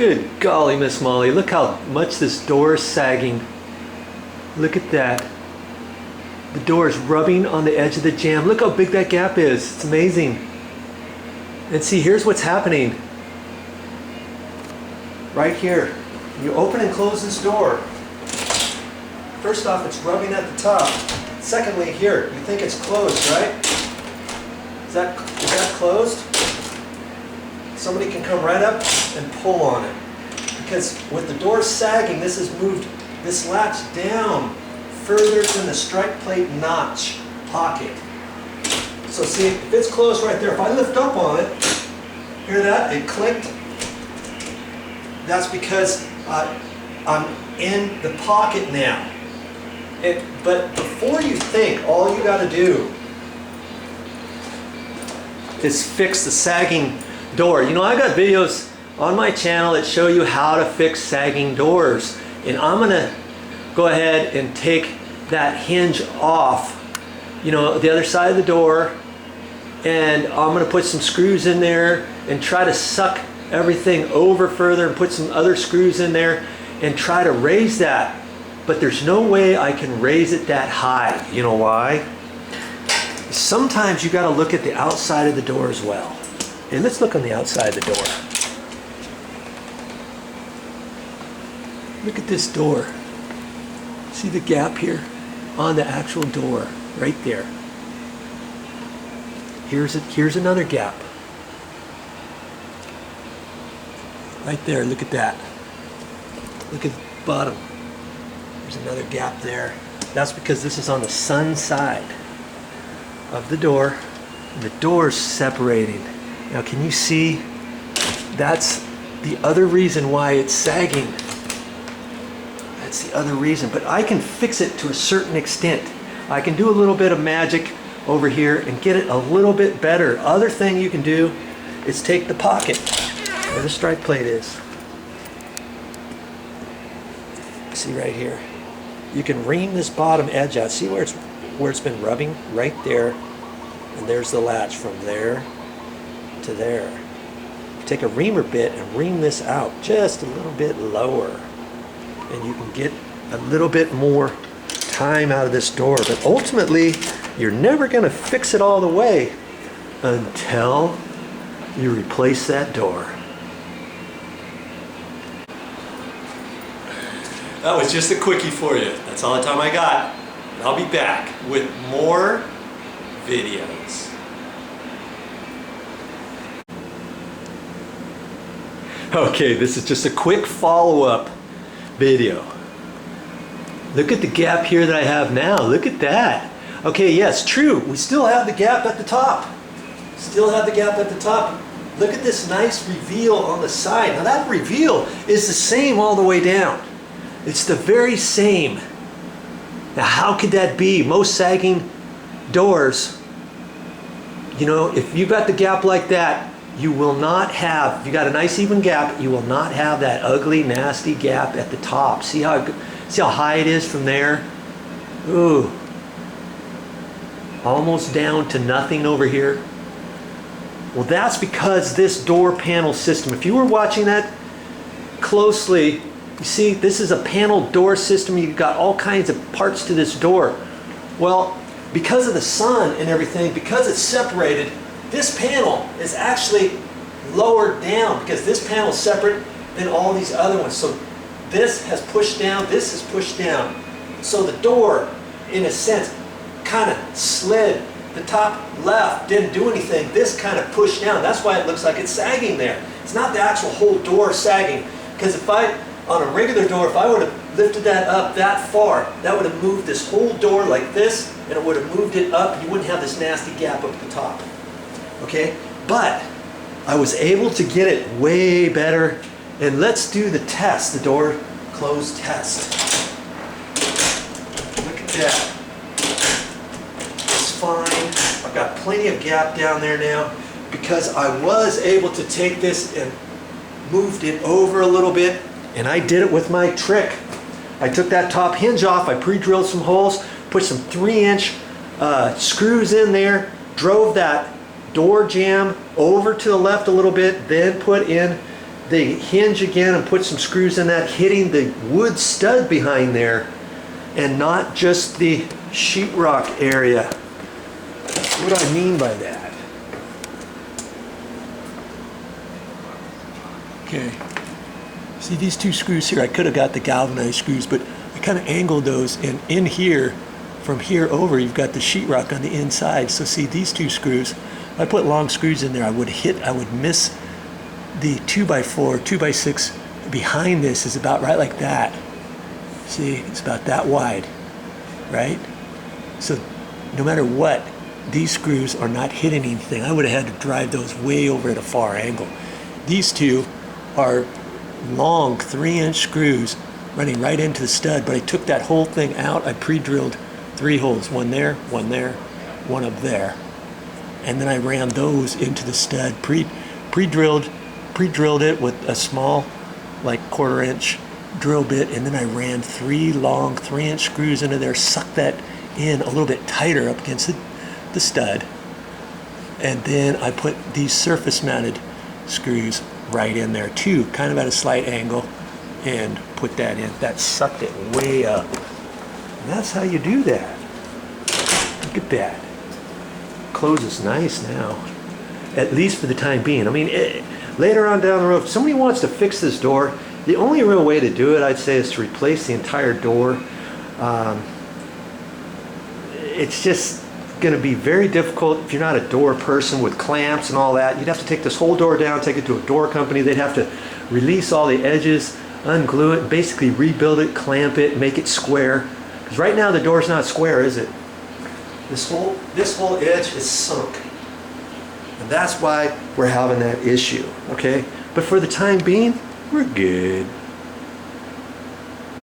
Good golly, Miss Molly, look how much this door is sagging. Look at that. The door is rubbing on the edge of the jamb. Look how big that gap is. It's amazing. And see, here's what's happening. Right here. You open and close this door. First off, it's rubbing at the top. Secondly, here, you think it's closed, right? Is that closed? Somebody can come right up and pull on it. Because with the door sagging, this has moved this latch down further than the strike plate notch pocket. So see, if it's closed right there, if I lift up on it, hear that? It clicked. That's because I'm in the pocket now. But before you think, all you got to do is fix the sagging door. You know, I got videos on my channel that show you how to fix sagging doors. And I'm going to go ahead and take that hinge off, you know, the other side of the door. And I'm going to put some screws in there and try to suck everything over further and put some other screws in there and try to raise that. But there's no way I can raise it that high. You know why? Sometimes you got to look at the outside of the door as well. And let's look on the outside of the door. Look at this door. See the gap here on the actual door, right there. Here's another gap. Right there, look at that. Look at the bottom. There's another gap there. That's because this is on the sun side of the door. And the door's separating. Now can you see? That's the other reason why it's sagging. That's the other reason. But I can fix it to a certain extent. I can do a little bit of magic over here and get it a little bit better. Other thing you can do is take the pocket where the strike plate is. See right here. You can ream this bottom edge out. See where it's been rubbing? Right there. And there's the latch from there to there. Take a reamer bit and ream this out just a little bit lower. And you can get a little bit more time out of this door. But ultimately, you're never going to fix it all the way until you replace that door. That was just a quickie for you. That's all the time I got. And I'll be back with more videos. Okay, this is just a quick follow-up video. Look at the gap here that I have now. Look at that. Okay, yes, true. We still have the gap at the top. Still have the gap at the top. Look at this nice reveal on the side. Now that reveal is the same all the way down. It's the very same. Now how could that be? Most sagging doors, you know, if you got the gap like that, you will not have, if you got a nice even gap, you will not have that ugly, nasty gap at the top. See how high it is from there? Ooh. Almost down to nothing over here. Well, that's because this door panel system, if you were watching that closely, you see this is a panel door system. You've got all kinds of parts to this door. Well, because of the sun and everything, because it's separated, this panel is actually lowered down because this panel is separate than all these other ones. So this has pushed down, this is pushed down. So the door, in a sense, kind of slid. The top left didn't do anything. This kind of pushed down. That's why it looks like it's sagging there. It's not the actual whole door sagging. Because if on a regular door, if I would have lifted that up that far, that would have moved this whole door like this, and it would have moved it up. You wouldn't have this nasty gap up at the top. Okay? But I was able to get it way better. And let's do the test, the door close test. Look at that. It's fine. I've got plenty of gap down there now because I was able to take this and moved it over a little bit. And I did it with my trick. I took that top hinge off, I pre-drilled some holes, put some 3-inch screws in there, drove that door jamb over to the left a little bit, then put in the hinge again and put some screws in that, hitting the wood stud behind there and not just the sheetrock area. What do I mean by that? Okay, see these two screws here, I could have got the galvanized screws, but I kind of angled those, and in here, from here over, you've got the sheetrock on the inside. So see these two screws, if I put long screws in there, I would miss the 2x4, 2x6 behind this is about right like that. See, it's about that wide, right? So no matter what, these screws are not hitting anything. I would have had to drive those way over at a far angle. These two are long 3-inch screws running right into the stud, but I took that whole thing out. I pre-drilled 3 holes, one there, one up there, and then I ran those into the stud, pre-drilled it with a small, like 1/4-inch drill bit, and then I ran 3 long 3-inch screws into there, sucked that in a little bit tighter up against the stud, and then I put these surface mounted screws right in there too, kind of at a slight angle, and put that in. That sucked it way up. And that's how you do that. Look at that. Closes nice now, at least for the time being. I mean, later on down the road, if somebody wants to fix this door, the only real way to do it, I'd say, is to replace the entire door. It's just going to be very difficult if you're not a door person with clamps and all that. You'd have to take this whole door down, take it to a door company. They'd have to release all the edges, unglue it, basically rebuild it, clamp it, make it square. Because right now the door's not square, is it? This whole edge is sunk. And that's why we're having that issue, okay? But for the time being, we're good.